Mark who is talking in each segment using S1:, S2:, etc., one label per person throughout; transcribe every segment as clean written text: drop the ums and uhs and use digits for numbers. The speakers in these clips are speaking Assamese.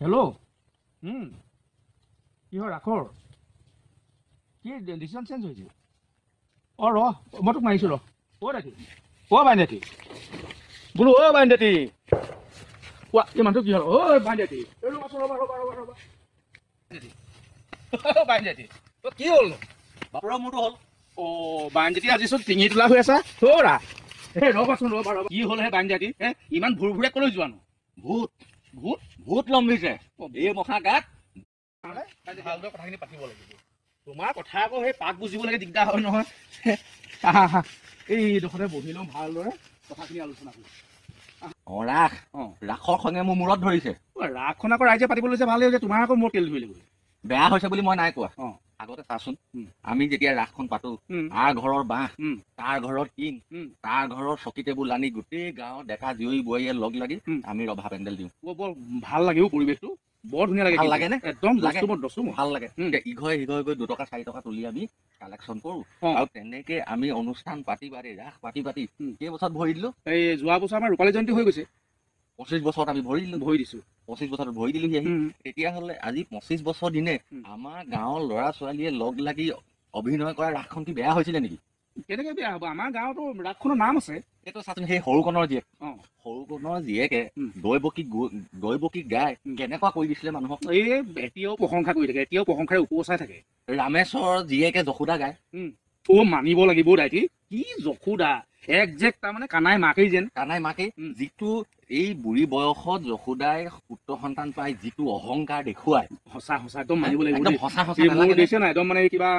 S1: হেল্ল' কি হয় ৰাখৰ কি ডিচিশ্যন চেঞ্জ হৈছে অঁ ৰ মই তোক মাৰিছোঁ ৰ দাঁতি বাইদেউটি বোলো বাইদেউটি কোৱা এই মানুহটো কি হ'ল বাইদেউটি বাইদেউটি কি হ'ল বাপৰ মোৰতো হ'ল বাইদেউটি আজি চোন টিঙি তোলা হৈ আছা ৰা ৰ'বাচোন ৰ'বা কি হ'ল হে বাইদেউটি ইমান ভুৰ ভুৰে কলৈ যোৱানো ভূত ভূত ভূত লম্বিছে এই মখা গাত ভালদৰে কথাখিনি পাতিব লাগিব তোমাৰ কথা আকৌ সেই পাক বুজিব লাগে দিগদাৰ হয় নহয় এইডোখৰতে বহি লওঁ ভালদৰে কথাখিনি আলোচনা কৰিম
S2: ৰাসৰ খঙে মোৰ মূৰত ধৰিছে
S1: ৰাসখন আকৌ ৰাইজে পাতিব লৈছে ভালেই হৈছে তোমাৰ আকৌ মোৰ তেল ধৰিলে গৈ
S2: বেয়া হৈছে বুলি মই নাই কোৱা আগতে চাচোন আমি যেতিয়া ৰাসখন পাতো তাৰ ঘৰৰ বাঁহ তাৰ ঘৰৰ টিং তাৰ ঘৰৰ চকী টেবুল আনি গোটেই গাঁৱৰ ডেকা জীয়ৰী বোৱাৰীয়ে লগ লাগি আমি ৰভা পেণ্ডেল দিওঁ
S1: বৰ ভাল লাগেও পৰিৱেশটো বৰ ধুনীয়া লাগে
S2: ভাল লাগে নে
S1: একদম
S2: ভাল লাগে ইঘৰে সিঘৰে গৈ 2 টকা 4 টকা তুলি আমি কালেকশ্যন কৰো আৰু তেনেকে আমি অনুষ্ঠান পাতি ৰাস পাতি কেইবছৰত ভৰি দিলো
S1: এই যোৱা বছৰ আমাৰ ৰূপালী জয়ন্তী হৈ গৈছে
S2: 25 বছৰত আমি ভৰি দিছো 25 বছৰত ভৰি দিলোহি আহি তেতিয়াহ'লে আজি 25 বছৰ দিনে আমাৰ গাঁৱৰ ল'ৰা ছোৱালীয়ে লগ লাগি অভিনয় কৰা ৰাসখন কি বেয়া হৈছিলে নেকি
S1: কেনেকে বেয়া হ'ব আমাৰ গাঁৱতো ৰাসখনৰ নাম আছে
S2: এইটো চাচোন সেই সৰুকণৰ জীয়েকে দৈ বকি গাই কেনেকুৱা কৰি দিছিলে মানুহক
S1: এই এতিয়াও প্ৰশংসা কৰি থাকে এতিয়াও প্ৰশংসাৰে উপচাই থাকে
S2: ৰামেশ্বৰ জীয়েকে যশোদা গায়
S1: মানিব লাগিব দাইটি কি যশোদা একজেক্ট তাৰমানে কানাই মাকেই
S2: যিটো এই বুঢ়ী বয়সত যশোদাই পুত্ৰ সন্তান পাই যিটো অহংকাৰ দেখুৱাই
S1: সঁচা একদম মানিব লাগিব
S2: একদম সঁচা
S1: দিছে না একদম মানে কিবা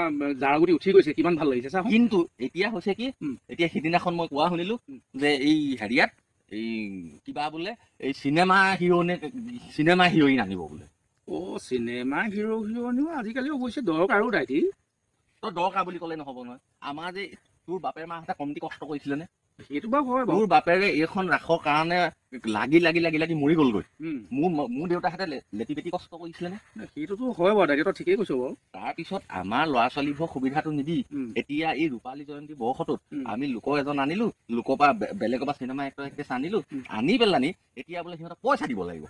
S1: জাৰগুটি উঠি গৈছে কিমান ভাল লাগিছে চা
S2: কিন্তু এতিয়া হৈছে কি এতিয়া সিদিনাখন মই কোৱা শুনিলো যে এই হেৰিয়াত এই কিবা বোলে এই চিনেমা হিৰইন আনিব বোলে
S1: চিনেমা হিৰইনিও আজিকালি অৱশ্যে দৰকাৰ আৰু দাইটি
S2: তই দৰকাৰ বুলি ক'লে নহ'ব নহয় আমাৰ যে তোৰ বাপেৰ মাহঁতে কমটি কষ্ট কৰিছিলে নে
S1: সেইটো বাৰু হয়
S2: তোৰ বাপেৰে এইখন ৰাসৰ কাৰণে লাগি মৰি গ'লগৈ মোৰ দেউতাহঁতে লেটি পেটি কষ্ট কৰিছিলে নে
S1: সেইটোতো হয় বাৰু দাইটি তই ঠিকেই কৈছ বাৰু
S2: তাৰপিছত আমাৰ ল'ৰা ছোৱালীবোৰক সুবিধাটো নিদি এতিয়া এই ৰূপালী জয়ন্তী বৰ্ষটোত আমি লোকৰ এজন আনিলো লোকৰ পৰা বেলেগৰ পৰা চিনেমা এক্ট্ৰেছ আনিলো আনি পেলানি এতিয়া বোলে সিহঁতক পইচা দিব লাগিব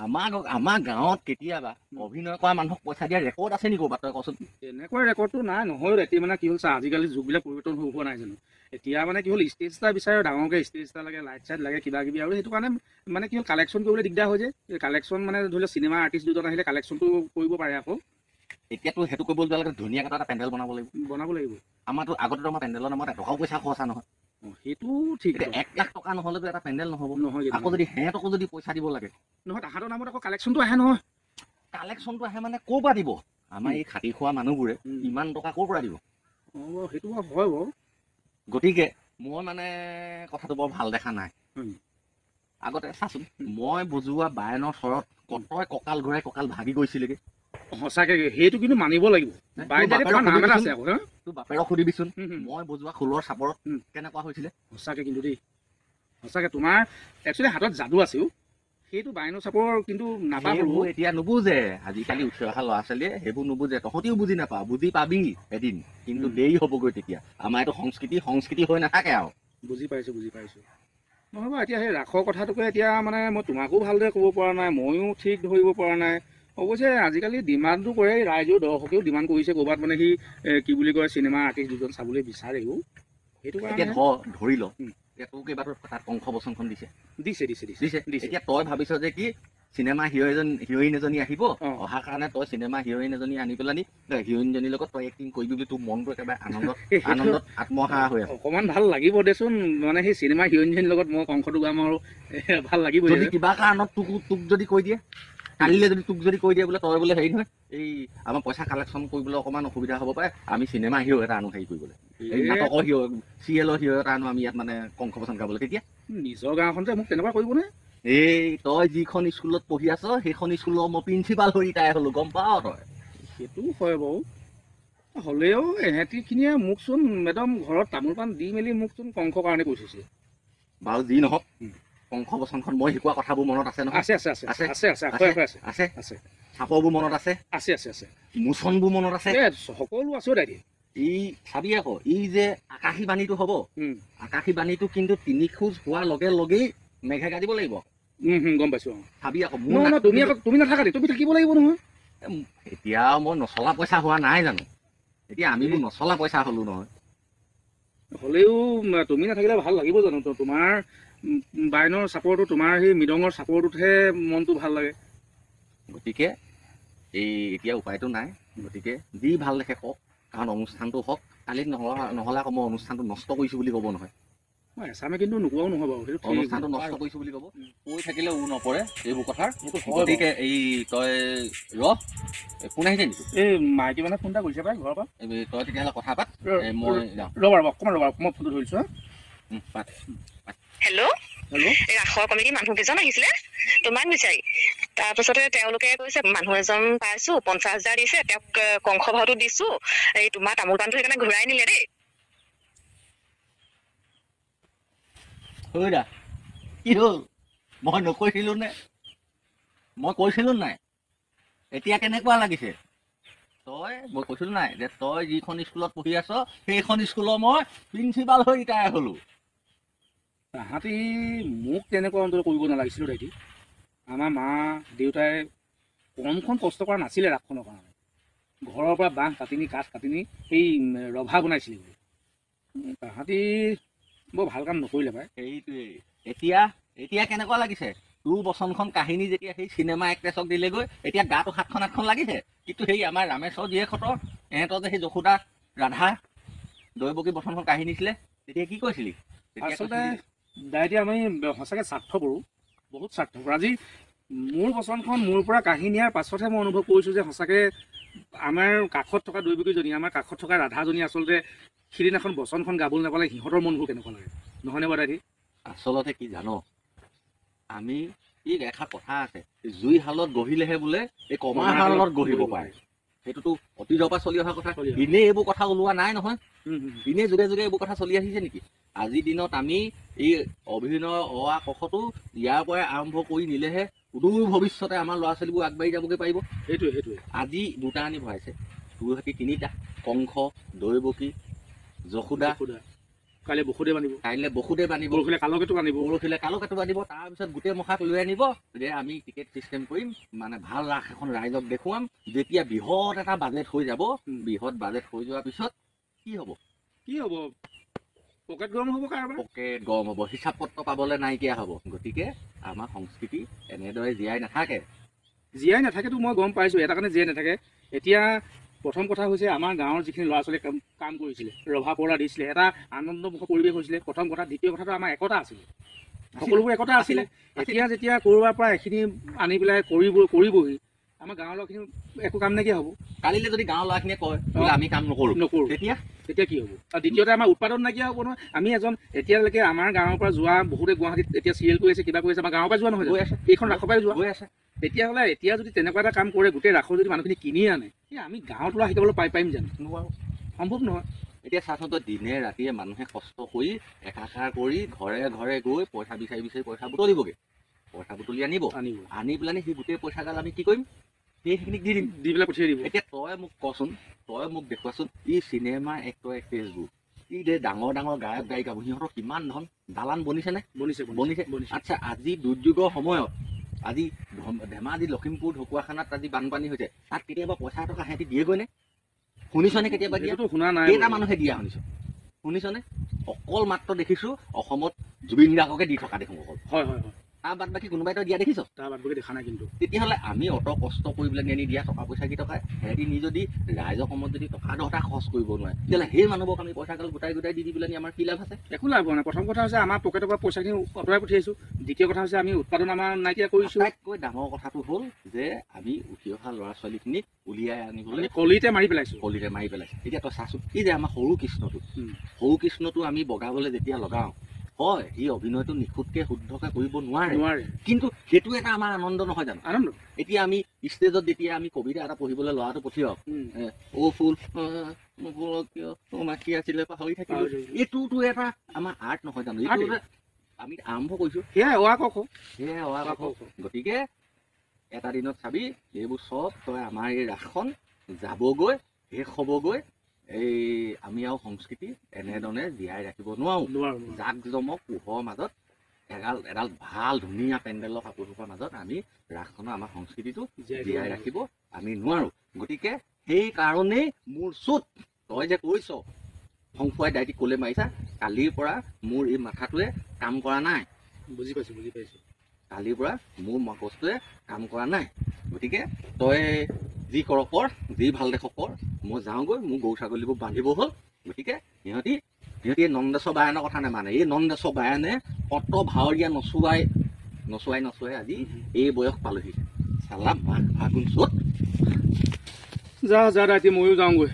S2: আমাৰ গাঁৱত কেতিয়াবা অভিনয় কৰা মানুহক পইচা দিয়া ৰেকৰ্ড আছে নেকি ক'ৰবাত তই কচোন
S1: এনেকুৱা ৰেকৰ্ডটো নাই নহয় ৰাতি মানে কি হ'ল চা আজিকালি যুগবিলাক পৰিৱৰ্তন হৈ হোৱা নাই জানো এতিয়া মানে কি হ'ল ষ্টেজ এটা বিচাৰে ডাঙৰকৈ ষ্টেজ এটা লাগে লাইট চাইট লাগে কিবা কিবি আৰু সেইটো কাৰণে মানে কি হ'ল কালেকশ্যন কৰিবলৈ দিগদাৰ হৈ যায় কালেকশ্যন মানে ধৰি লওক চিনেমা আৰ্টিষ্ট দুজন আহিলে কালেকশ্যনটো কৰিব পাৰে আকৌ
S2: এতিয়াতো সেইটো কৰিব যোৱা লাগে ধুনীয়াকৈ এটা পেণ্ডেল বনাব লাগিব আমাৰতো আগতে আমাৰ পেণ্ডেলৰ নামত এটকাও পইচা খৰচা নহয়
S1: সেইটো ঠিক
S2: 1 লাখ টকা নহ'লেতো এটা পেণ্ডেল নহয় আকৌ যদি সিহঁতকো যদি পইচা দিব লাগে
S1: নহয় তাহাঁতৰ নামত আকৌ কালেকশ্যনটো আহে নহয়
S2: কালেকশ্যনটো আহে মানে ক'ৰ পৰা দিব আমাৰ এই খাটি খোৱা মানুহবোৰে ইমান টকা ক'ৰ পৰা দিব
S1: সেইটো হয় বাৰু
S2: গতিকে মই মানে কথাটো বৰ ভাল দেখা নাই আগতে চাচোন মই বজোৱা বায়নৰ স্বৰত কটই কঁকাল ঘূৰাই কঁকাল ভাগি গৈছিলেগে
S1: সঁচাকে সেইটো কিন্তু মানিব লাগিব
S2: তোৰ বাপেৰক সুধিবিচোন মই বজোৱা খোলৰ চাপৰত কেনেকুৱা হৈছিলে
S1: সঁচাকে কিন্তু দেই সঁচাকে তোমাৰ একচুৱেলি হাতত যাদু আছেও সেইটো বায়নৰ চাপৰ কিন্তু নাপাবো
S2: এতিয়া নুবুজে আজিকালি উঠি অহা ল'ৰা ছোৱালীয়ে সেইবোৰ নুবুজে তহঁতিও বুজি নাপাওঁ বুজি পাবি এদিন কিন্তু দেৰি হ'বগৈ তেতিয়া আমাৰ এইটো সংস্কৃতি হৈ নাথাকে আৰু
S1: বুজি পাইছো নহয় বাৰু এতিয়া সেই ৰাসৰ কথাটোকে এতিয়া মানে মই তোমাকো ভালদৰে ক'ব পৰা নাই ময়ো ঠিক ধৰিব পৰা নাই অৱশ্যে আজিকালি ডিমাণ্ডটো কৰে ৰাইজেও দৰ্শকেও ডিমাণ্ড কৰিছে ক'ৰবাত মানে সি কি বুলি কয় চিনেমা আৰ্টিষ্ট দুজন চাবলৈ বিচাৰেও সেইটো কাৰণে
S2: ধৰি ল তোক এইবাৰ তাত কংস বচনখন দিছে এতিয়া তই ভাবিছ যে কি চিনেমা হিৰইন এজনী আহিব অহাৰ কাৰণে তই চিনেমা হিৰইন এজনী আনি পেলানি হিৰইনজনীৰ লগত তই এক্টিং কৰিবি বুলি তোৰ মনটো একেবাৰে আনন্দত আত্মহাৰা হৈ আছে
S1: অকণমান ভাল লাগিব দেচোন মানে সেই চিনেমা হিৰইনজনীৰ লগত মই কংসটো গাম আৰু ভাল লাগিব
S2: যদি কিবা কাৰণত তোক যদি কৈ দিয়ে কালিলে যদি তোক যদি কৈ দিয়ে বোলে তই বোলে হেৰি নহয় এই আমাৰ পইচা কালেকশ্যন কৰিবলৈ অকণমান অসুবিধা হ'ব পাৰে আমি চিনেমা হিৰ' এটা আনো হেৰি কৰিবলৈ এই নাটকৰ চিৰিয়েলৰ হিৰ' এটা আনো আমি ইয়াত মানে কংস বচন গাবলৈ তেতিয়া
S1: নিজৰ গাঁওখন যে মোক তেনেকুৱা কৰিবনে
S2: এই তই যিখন স্কুলত পঢ়ি আছ সেইখন স্কুলৰ মই প্ৰিন্সিপাল হৈ ৰিটায়াৰ হ'লো গম পাৱ তই
S1: সেইটো হয় বাৰু হ'লেও এহেঁতিখিনিয়ে মোকচোন মেডাম ঘৰত তামোল পাণ দি মেলি মোকচোন কংসৰ কাৰণে কৈ থৈছে
S2: বাৰু যি নহওক কংস বচনখন মই শিকোৱা কথাবোৰ মনত আছে নহয়
S1: আছে
S2: চাপৰবোৰ মনত আছে মোচনবোৰ মনত আছে
S1: সকলো আছো দাদী
S2: এই চাবি আকৌ এই যে আকাশী বাণীটো হ'ব আকাশী বাণীটো কিন্তু 3 খোজ হোৱাৰ লগে লগেই মেঘে গাজিব লাগিব
S1: গম পাইছো
S2: চাবি আকৌ
S1: তুমি নাথাকা দেই তুমি থাকিব লাগিব নহয়
S2: এতিয়া মই নচলা পইচা হোৱা নাই জানো এতিয়া আমি নচলা পইচা হলো নহয়
S1: হ'লেও তুমি নাথাকিলে ভাল লাগিব জানো তোমাৰ বাইনৰ চাপৰটো তোমাৰ সেই মৃদঙৰ চাপৰটোতহে মনটো ভাল লাগে
S2: গতিকে এই এতিয়া উপায়টো নাই গতিকে যি ভাল দেখে কওক কাৰণ অনুষ্ঠানটো হওক কালি নহ'লে আকৌ মই অনুষ্ঠানটো নষ্ট কৰিছোঁ বুলি ক'ব নহয়
S1: এচামে কিন্তু নোকোৱাও নহয় বাৰু সেইটো
S2: অনুষ্ঠানটো নষ্ট কৰিছোঁ বুলি ক'ব কৈ থাকিলে নপৰে এইবোৰ কথাৰ গতিকে এই তই কোন আহিছে নেকি
S1: এই মাইকী মানে ফোন এটা কৰিছে পাই ঘৰৰ পৰা
S2: তই তেতিয়াহ'লে কথা পাত মই যাওঁ
S1: ৰ'বা মই ফোনটো ধৰিছোঁ
S2: পাত
S3: হেল্ল' ৰাসৰ কমিটি মানুহ কেইজন আহিছিলে তোমাক বিচাৰি তাৰপিছতে তেওঁলোকে কৈছে মানুহ এজন পাইছো 50,000 দিছে তেওঁক কংস ভাওটো দিছো এই তোমাৰ তামোল পাণটো সেইকাৰণে ঘূৰাই নিলে দেই
S2: কি হ'ল মই নকৈছিলো নে মই কৈছিলো নাই এতিয়া কেনেকুৱা লাগিছে মই কৈছিলো নাই যে তই যিখন স্কুলত পঢ়ি আছ সেইখন স্কুলৰ মই প্ৰিন্সিপাল হৈ ৰিটায়াৰ হলো
S1: তাহাঁতি মোক তেনেকুৱা অন্তত কৰিব নালাগিছিল দাইটি আমাৰ মা দেউতাই কমখন কষ্ট কৰা নাছিলে ৰাসখনৰ কাৰণে ঘৰৰ পৰা বাঁহ কাটি নি কাঠ কাটি নি সেই ৰভা বনাইছিলে তাহাঁতি বৰ ভাল কাম নকৰিলে পাই
S2: সেইটোৱে এতিয়া কেনেকুৱা লাগিছে তোৰ বচনখন কাহিনী যেতিয়া সেই চিনেমা এক্ট্ৰেছক দিলেগৈ এতিয়া গাটো 7খন-8খন লাগিছে কিন্তু সেই আমাৰ ৰামেশ্বৰ জীয়েকহঁতৰ এহঁতৰ যে সেই যশোদা ৰাধা দৈৱকী বচনখন কাহিনী দিছিলে তেতিয়া কি কৈছিলি
S1: আচলতে দাইটি আমি সঁচাকৈ স্বাৰ্থপৰো বহুত স্বাৰ্থপৰ আজি মোৰ বচনখন মোৰ পৰা কাঢ়ি নিয়াৰ পাছতহে মই অনুভৱ কৰিছোঁ যে সঁচাকৈ আমাৰ কাষত থকা দৈৱকীজনী আমাৰ কাষত থকা ৰাধাজনী আচলতে সিদিনাখন বচনখন গাবলৈ নাপালে সিহঁতৰ মনবোৰ কেনেকুৱা লাগে নহয়নে বাৰু দাইটি
S2: আচলতে কি জানো আমি ই এষাৰ কথা আছে জুই শালত গঢ়িলেহে বোলে এই কমাৰ শালত গঢ়িব পাৰে সেইটোতো অতীতৰ পৰা চলি অহা কথা এনেই এইবোৰ কথা ওলোৱা নাই নহয় এনেই যুগে যুগে এইবোৰ কথা চলি আহিছে নেকি আজিৰ দিনত আমি এই অভিনয় কষতো ইয়াৰ পৰাই আৰম্ভ কৰি নিলেহে সুদূৰ ভৱিষ্যতে আমাৰ ল'ৰা ছোৱালীবোৰ আগবাঢ়ি যাবগৈ পাৰিব
S1: সেইটোৱে
S2: আজি দুটা আনি ভৰাইছে তোৰ সৈতে 3টা কংস দৈৱকী যশোদা
S1: কাইলৈ বসুদেৱ আনিব
S2: পৰহিলে কালকেতু আনিব তাৰপিছত গোটেই মখাক লৈ আনিব যে আমি টিকেট চিষ্টেম কৰিম মানে ভাল ৰাস এখন ৰাইজক দেখুৱাম যেতিয়া বৃহৎ এটা বাজেট হৈ যাব বৃহৎ বাজেট হৈ যোৱাৰ পিছত কি হ'ব
S1: পকেট গৰম হ'ব
S2: হিচাপ পত্ৰ পাবলৈ নাইকিয়া হ'ব গতিকে আমাৰ সংস্কৃতি এনেদৰে জীয়াই নাথাকেতো মই গম পাইছোঁ এটা কাৰণে জীয়াই নাথাকে এতিয়া প্ৰথম কথা হৈছে আমাৰ গাঁৱৰ যিখিনি ল'ৰা ছোৱালীয়ে কাম কৰিছিলে ৰভা পৰ্দা দিছিলে এটা আনন্দমুখৰ পৰিৱেশ হৈছিলে প্ৰথম কথা দ্বিতীয় কথাটো আমাৰ একতা আছিলে সকলোবোৰ একতা আছিলে এতিয়া যেতিয়া ক'ৰবাৰ পৰা এইখিনি আনি পেলাই কৰিবহি আমাৰ গাঁৱৰ ল'ৰাখিনি একো কাম নাইকিয়া হ'ব কালিলৈ যদি গাঁৱৰ ল'ৰাখিনিয়ে কয় আমি কাম নকৰোঁ
S1: তেতিয়া কি হ'ব আৰু দ্বিতীয়তে আমাৰ উৎপাদন নাইকিয়া হ'ব নহয় আমি এতিয়ালৈকে আমাৰ গাঁৱৰ পৰা যোৱা বহুতে গুৱাহাটীত এতিয়া চিৰিয়েল কৰি আছে কিবা কৰি আছে আমাৰ গাঁৱৰ পৰা যোৱা নহয় এইখন ৰাসৰ পৰাই যোৱা
S2: গৈ আছে
S1: তেতিয়াহ'লে এতিয়া যদি তেনেকুৱা এটা কাম কৰে গোটেই ৰাসৰ যদি মানুহখিনি কিনি আনে আমি গাঁৱত ল'ৰা শিকাবলৈ পাৰিম জানো সম্ভৱ নহয়
S2: এতিয়া চাচোন তই দিনে ৰাতিয়ে মানুহে কষ্ট কৰি একাকাৰ কৰি ঘৰে ঘৰে গৈ পইচা বিচাৰি পইচা বুটলিবগৈ পইচা বুটলি আনি পেলাই সেই গোটেই পইচাগাল আমি কি কৰিম সেইখিনিক দি পেলাই পঠিয়াই দিব এতিয়া তই মোক দেখুৱাচোন ই চিনেমা এক্টৰ এক্ট্ৰেছবোৰ ই যে ডাঙৰ গায়ক গায়িকাবোৰ সিহঁতৰ কিমান ধন দালান বনিছে আচ্ছা আজি দুৰ্যোগৰ সময়ত আজি ধেমাজি লখিমপুৰ ঢকুৱাখানাত আজি বানপানী হৈছে তাত কেতিয়াবা পইচা টকা সিহঁতি দিয়েগৈনে শুনিছনে কেতিয়াবা
S1: শুনা নাই
S2: কেইটা মানুহে দিয়া শুনিছনে অকল মাত্ৰ দেখিছোঁ অসমত জুবিন গাৰ্গকে দি থকা দেখোঁ অকল
S1: হয়
S2: তাৰ বাদ বাকী কোনোবাই তই দিয়া দেখিছ
S1: তাৰ বাদ বাকী দেখা নাই কিন্তু
S2: তেতিয়াহ'লে আমি অত কষ্ট কৰি পেলাই নি দিয়া টকা পইচা কেইটকা সিহঁতি নি যদি ৰাইজৰ সময়ত যদি টকা 10টা খৰচ কৰিব নোৱাৰে তেতিয়াহ'লে সেই মানুহবোৰক আমি পইচাগাল গোটাই দি পেলাই আমাৰ কি লাভ আছে
S1: একো লাভ হোৱা নাই প্ৰথম কথা হৈছে আমাৰ পকেটৰ পৰা পইচাখিনি আঁতৰাই পঠিয়াইছোঁ দ্বিতীয় কথা হৈছে আমি উৎপাদন আমাৰ নাইকিয়া কৰিছোঁ
S2: আটাইতকৈ ডাঙৰ কথাটো হ'ল যে আমি উঠি অহা ল'ৰা ছোৱালীখিনিক উলিয়াই আনিবলৈ
S1: কলিতে মাৰি পেলাইছে
S2: এতিয়া তই চাচোন এই যে আমাৰ সৰু কৃষ্ণটো আমি বগাবলৈ যেতিয়া লগাওঁ হয় সি অভিনয়টো নিখুঁতকে শুদ্ধকে কৰিব নোৱাৰে কিন্তু সেইটো এটা আমাৰ আনন্দ নহয় জানো
S1: আনন্দ
S2: এতিয়া আমি ষ্টেজত যেতিয়া আমি কবিতা এটা পঢ়িবলৈ ল'ৰাটো পঠিয়াওঁ ফুল মাখি আছিলে পাহৰি থাকিলো এইটোতো এটা আমাৰ আৰ্ট নহয় জানো এইটো আমি আৰম্ভ কৰিছোঁ
S1: সেয়াই
S2: গতিকে এটা দিনত চাবি এইবোৰ চব তই আমাৰ এই ৰাসখন যাবগৈ শেষ হ'বগৈ এই আমি আৰু সংস্কৃতি এনেধৰণে জীয়াই ৰাখিব নোৱাৰোঁ জাক জমক পোহৰ মাজত এডাল ভাল ধুনীয়া পেণ্ডেলৰ কাপোৰটোৰ মাজত আমি ৰাসখনৰ আমাৰ সংস্কৃতিটো জীয়াই ৰাখিব আমি নোৱাৰো। গতিকে সেইকাৰণেই মোৰ চুত তই যে কৈছ সংসুৱাই ডাইৰেক্ট ক'লে মাৰিছা, কালিৰ পৰা মোৰ এই মাথাটোৱে কাম কৰা নাই।
S1: বুজি পাইছোঁ।
S2: কালিৰ পৰা মোৰ মগজটোৱে কাম কৰা নাই। গতিকে তই যি কৰ কৰ, যি ভাল দেখ কৰ, মই যাওঁগৈ, মোৰ গৰু ছাগলীবোৰ বান্ধিব হ'ল। গতিকে সিহঁতি এই নন্দেশ্বৰ বায়নৰ কথা নামানে। এই নন্দেশ্বৰ বায়নে অত ভাৱৰীয়া নচুৱাই আজি এই বয়স পালোহি। চালা মাঘ ফাগুন চ'ত।
S1: যা এতিয়া ময়ো যাওঁগৈ।